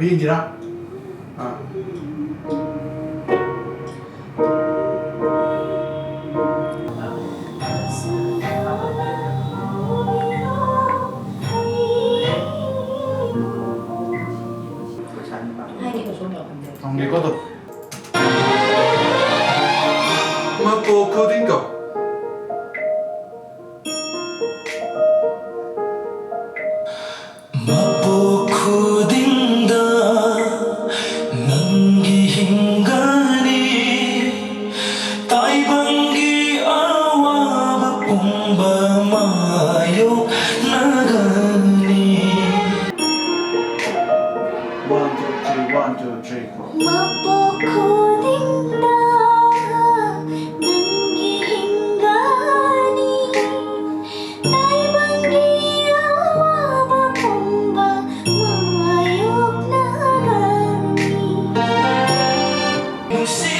Sabihin sila. Hai cái số nhỏ hơn. Không nghe có tục. Mà cô coding cậu. ಮಬ್ಬುಕುದಿಂದ ನಂಗಿ ಹಿಂಗಾನಿ ತಾಯಿ ಬಂಗಿ ಆವಾವ ಕುಂಭ Mayo ನಗನಿ 1 2 3 1 2 3 4. ಮಬ್ಬುಕುದಿಂದ ನಂಗೆ ಹಿಂಗಾನಿ ತಾಯಿ ಬಂಗಿ ಆವಾವ ಕುಂಭ ಮಾಯೋಕ್ ನಗನಿ ಮುಸಿ